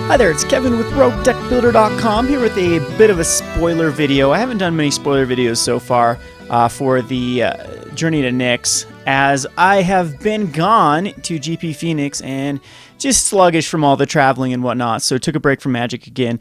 Hi there, it's Kevin with Roguedeckbuilder.com here with a bit of a spoiler video. I haven't done many spoiler videos so far for the Journey to Nyx, as I have been gone to GP Phoenix and just sluggish from all the traveling and whatnot, so took a break from Magic again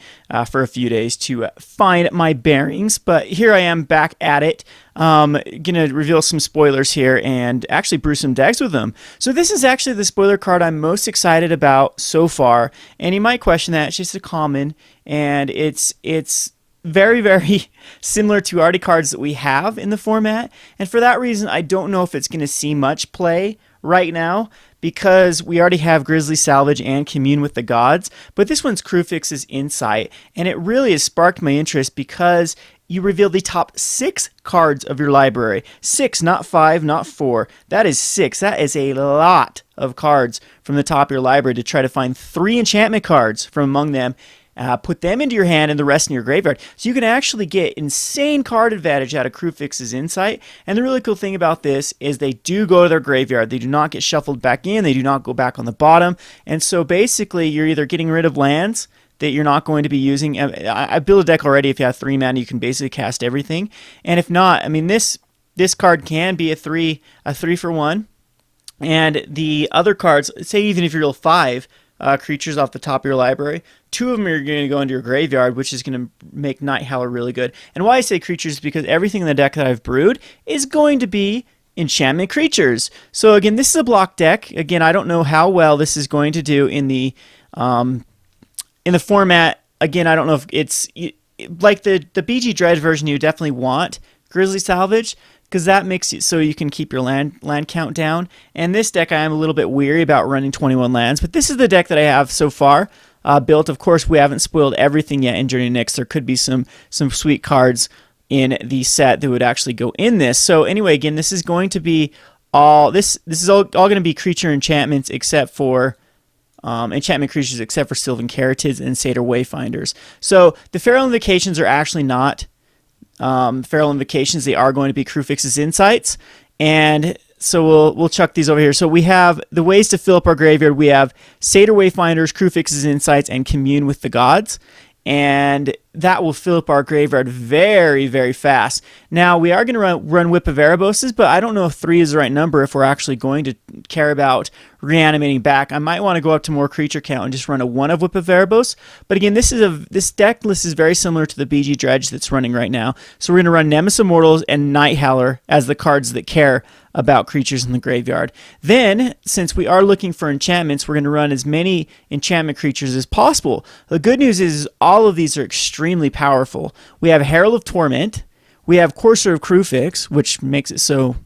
for a few days to find my bearings. But here I am back at it. Gonna reveal some spoilers here and actually brew some decks with them. So this is actually the spoiler card I'm most excited about so far, and you might question that. It's just a common, and it's very, very similar to already cards that we have in the format, and for that reason I don't know if it's going to see much play right now, because we already have Grizzly Salvage and Commune with the Gods, but this one's Kruphix's Insight, and it really has sparked my interest because you reveal the top 6 cards of your library. 6, not 5, not 4. That is 6. That is a lot of cards from the top of your library to try to find 3 enchantment cards from among them. Put them into your hand and the rest in your graveyard. So you can actually get insane card advantage out of Kruphix's Insight. And the really cool thing about this is they do go to their graveyard. They do not get shuffled back in. They do not go back on the bottom. And so basically you're either getting rid of lands that you're not going to be using. I built a deck already. If you have 3 mana, you can basically cast everything. And if not, I mean, this card can be a 3 for 1. And the other cards, say even if you roll 5 creatures off the top of your library, 2 of them are going to go into your graveyard, which is going to make Night Howler really good. And why I say creatures is because everything in the deck that I've brewed is going to be enchantment creatures. So again, this is a block deck. Again, I don't know how well this is going to do in the format. Again, I don't know if it's like the BG Dread version. You definitely want Grizzly Salvage, because that makes it so you can keep your land count down. And this deck, I am a little bit weary about running 21 lands, but this is the deck that I have so far built. Of course, we haven't spoiled everything yet in Journey to Nyx. There could be some sweet cards in the set that would actually go in this. So anyway, again, this is going to be all this is all going to be creature enchantments except for enchantment creatures except for Sylvan Carrotids and Satyr Wayfinders. So the Feral Invocations are actually not Feral Invocations. They are going to be Kruphix's Insights, and so we'll chuck these over here. So we have the ways to fill up our graveyard. We have Satyr Wayfinders, Kruphix's Insights, and Commune with the Gods, and that will fill up our graveyard very, very fast. Now, we are going to run Whip of Ereboses, but I don't know if 3 is the right number if we're actually going to care about reanimating back. I might want to go up to more creature count and just run a 1 of Whip of Erebos. But again, this deck list is very similar to the BG Dredge that's running right now. So we're going to run Nemesis Immortals and Night Howler as the cards that care about creatures in the graveyard. Then, since we are looking for enchantments, we're going to run as many enchantment creatures as possible. The good news is all of these are extremely powerful. We have Herald of Torment, we have Courser of Kruphix, which makes it so,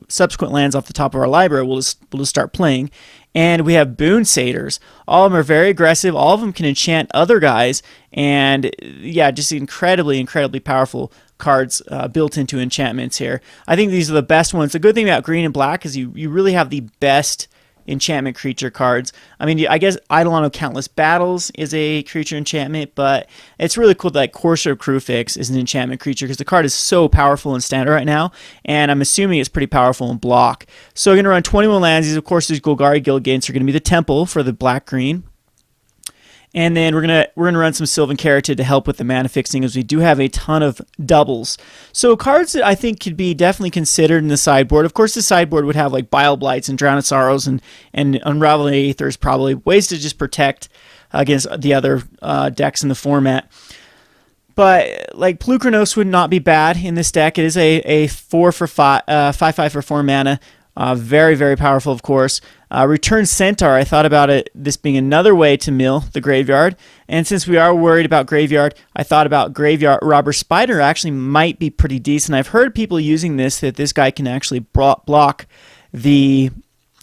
subsequent lands off the top of our library we'll just start playing, and we have Boon Satyrs. All of them are very aggressive. All of them can enchant other guys, and yeah, just incredibly, incredibly powerful cards built into enchantments here. I think these are the best ones. The good thing about green and black is you really have the best enchantment creature cards. I mean, I guess Eidolon of Countless Battles is a creature enchantment, but it's really cool that like Courser of Kruphix is an enchantment creature because the card is so powerful in standard right now, and I'm assuming it's pretty powerful in block. So we're going to run 21 lands. These, of course, these Golgari Guildgates are going to be the temple for the black-green. And then we're gonna run some Sylvan Carrotid to help with the mana fixing, as we do have a ton of doubles. So cards that I think could be definitely considered in the sideboard. Of course, the sideboard would have like Bile Blights and Drowned Sorrows and Unraveling Aethers, probably ways to just protect against the other decks in the format. But like Plukranos would not be bad in this deck. It is a 5/5 for 4 mana. Very, very powerful, of course. Return Centaur, I thought about this being another way to mill the graveyard. And since we are worried about graveyard, I thought about Graveyard Robber Spider actually might be pretty decent. I've heard people using that this guy can actually block the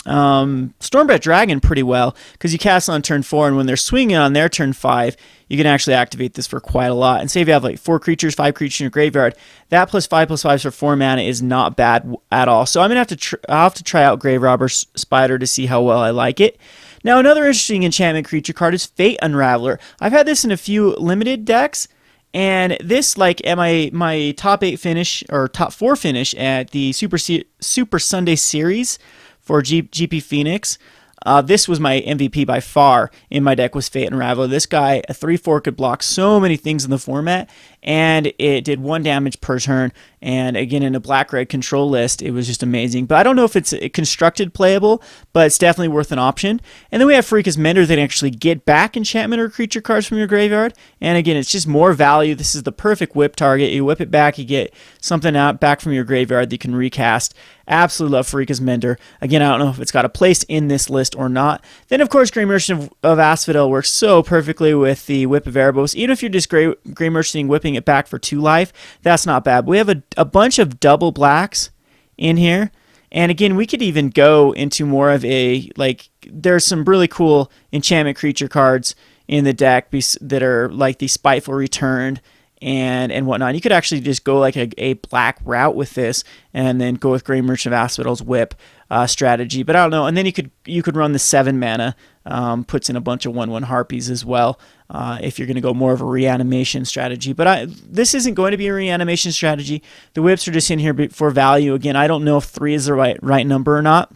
Stormbreath Dragon pretty well, because you cast on turn 4, and when they're swinging on their turn 5, you can actually activate this for quite a lot. And say if you have like 4 creatures, 5 creatures in your graveyard, that +5/+5 for 4 mana is not bad at all. So I'm gonna I'll have to try out Grave Robber Spider to see how well I like it. Now, another interesting enchantment creature card is Fate Unraveler. I've had this in a few limited decks, and this, like at my top 8 finish or top 4 finish at the Super Sunday Series for GP Phoenix, this was my MVP by far in my deck, was Fate Unravel. This guy, a 3/4, could block so many things in the format, and it did 1 damage per turn. And again, in a black-red control list, it was just amazing. But I don't know if it's constructed playable, but it's definitely worth an option. And then we have Freakus Mender that can actually get back enchantment or creature cards from your graveyard. And again, it's just more value. This is the perfect whip target. You whip it back, you get something out back from your graveyard that you can recast. Absolutely love Freakus Mender. Again, I don't know if it's got a place in this list or not. Then, of course, Grey Merchant of Asphodel works so perfectly with the Whip of Erebos. Even if you're just Grey Merchanting, whipping it back for 2 life, that's not bad. We have a bunch of double blacks in here. And again, we could even go into more of a, like, there's some really cool enchantment creature cards in the deck that are like the Spiteful Returned and whatnot. You could actually just go like a black route with this, and then go with Grey Merchant of Asphodel's whip strategy. But I don't know. And then you could run the 7 mana, puts in a bunch of 1/1 harpies as well, if you're going to go more of a reanimation strategy. But this isn't going to be a reanimation strategy. The whips are just in here for value. Again, I don't know if 3 is the right number or not.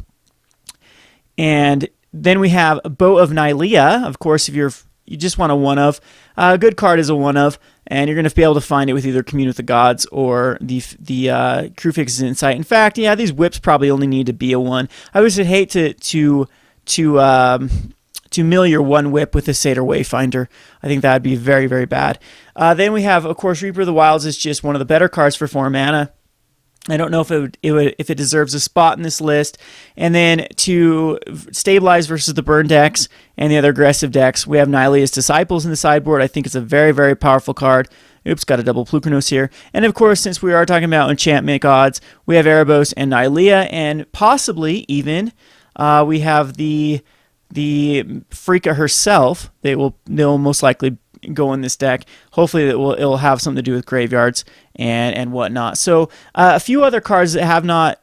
And then we have Bow of Nylea. Of course, if you just want a 1-of, a good card is a 1-of, and you're going to be able to find it with either Commune with the Gods or the Kruphix's Insight. In fact, yeah, these whips probably only need to be a 1. I would hate to mill your 1 whip with a Satyr Wayfinder. I think that would be very, very bad. Then we have, of course, Reaper of the Wilds is just one of the better cards for 4 mana. I don't know if it deserves a spot in this list. And then to stabilize versus the burn decks and the other aggressive decks, we have Nylea's Disciples in the sideboard. I think it's a very, very powerful card. Oops, got a double Plukernos here. And of course, since we are talking about enchantment gods, we have Erebos and Nylea, and possibly even we have the Freaka herself. They'll most likely go in this deck. Hopefully it'll have something to do with graveyards and whatnot. So a few other cards that have not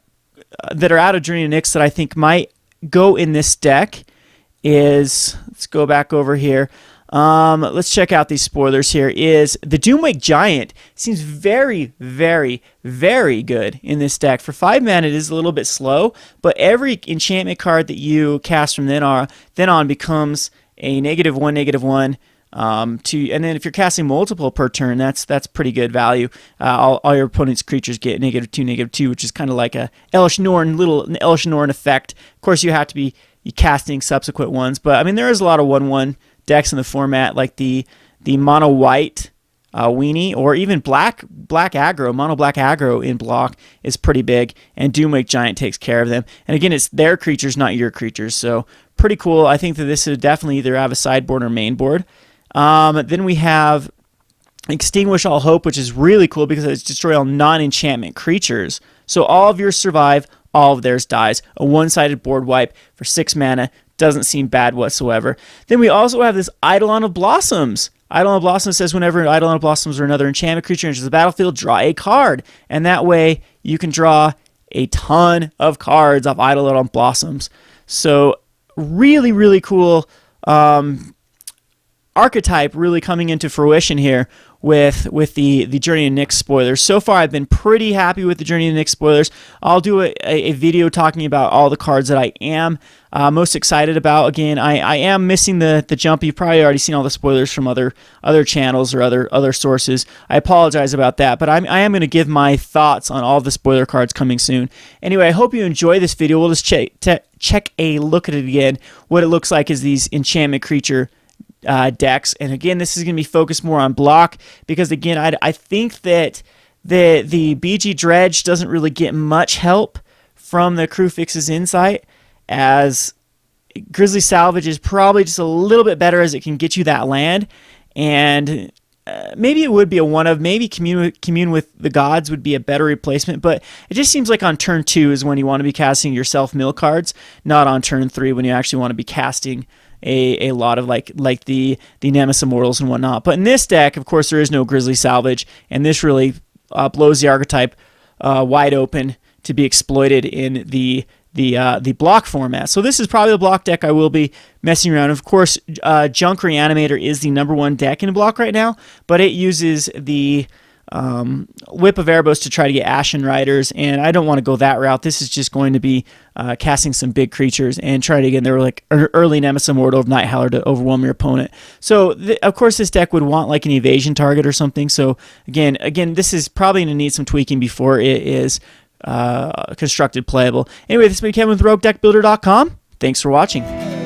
that are out of Journey to Nyx that I think might go in this deck is, let's go back over here. Let's check out these spoilers here. Is the Doomwake Giant. Seems very, very, very good in this deck. For 5 mana, it is a little bit slow, but every enchantment card that you cast from then on becomes a -1/-1. And then if you're casting multiple per turn, that's pretty good value. All your opponent's creatures get -2/-2, which is kind of like a Elish Norn effect. Of course, you have to be casting subsequent ones, but I mean there is a lot of 1/1 decks in the format, like the mono white weenie, or even black aggro. Mono black aggro in block is pretty big, and Doomwake Giant takes care of them. And again, it's their creatures, not your creatures, so pretty cool. I think that this would definitely either have a sideboard or main board. Then we have Extinguish All Hope, which is really cool because it's destroy all non-enchantment creatures. So all of yours survive, all of theirs dies. A one-sided board wipe for 6 mana. Doesn't seem bad whatsoever. Then we also have this Eidolon of Blossoms. Eidolon of Blossoms says whenever an Eidolon of Blossoms or another enchantment creature enters the battlefield, draw a card. And that way you can draw a ton of cards off Eidolon of Blossoms. So really, really cool archetype really coming into fruition here with the Journey to Nyx spoilers. So far, I've been pretty happy with the Journey to Nyx spoilers. I'll do a video talking about all the cards that I am most excited about. Again, I am missing the jump. You've probably already seen all the spoilers from other channels or other sources. I apologize about that, but I am going to give my thoughts on all the spoiler cards coming soon. Anyway, I hope you enjoy this video. We'll just check a look at it again. What it looks like is these enchantment creature decks, and again, this is going to be focused more on block because again, I think that the BG Dredge doesn't really get much help from the Kruphix's Insight, as Grizzly Salvage is probably just a little bit better as it can get you that land, and maybe it would be a 1-of. Maybe Commune with the Gods would be a better replacement, but it just seems like on turn 2 is when you want to be casting your self-mill cards, not on turn 3 when you actually want to be casting a lot of like the Nemesis Immortals and whatnot. But in this deck, of course, there is no Grizzly Salvage, and this really blows the archetype wide open to be exploited in the block format. So this is probably the block deck I will be messing around. Of course, Junk Reanimator is the #1 deck in block right now, but it uses the Whip of Erebos to try to get Ashen Riders, and I don't want to go that route. This is just going to be casting some big creatures and try to get there like early Nemesis Immortal of Night Howler to overwhelm your opponent. So of course this deck would want like an evasion target or something. So again, this is probably going to need some tweaking before it is constructed playable. Anyway, this has been Kevin with Roguedeckbuilder.com. Thanks for watching.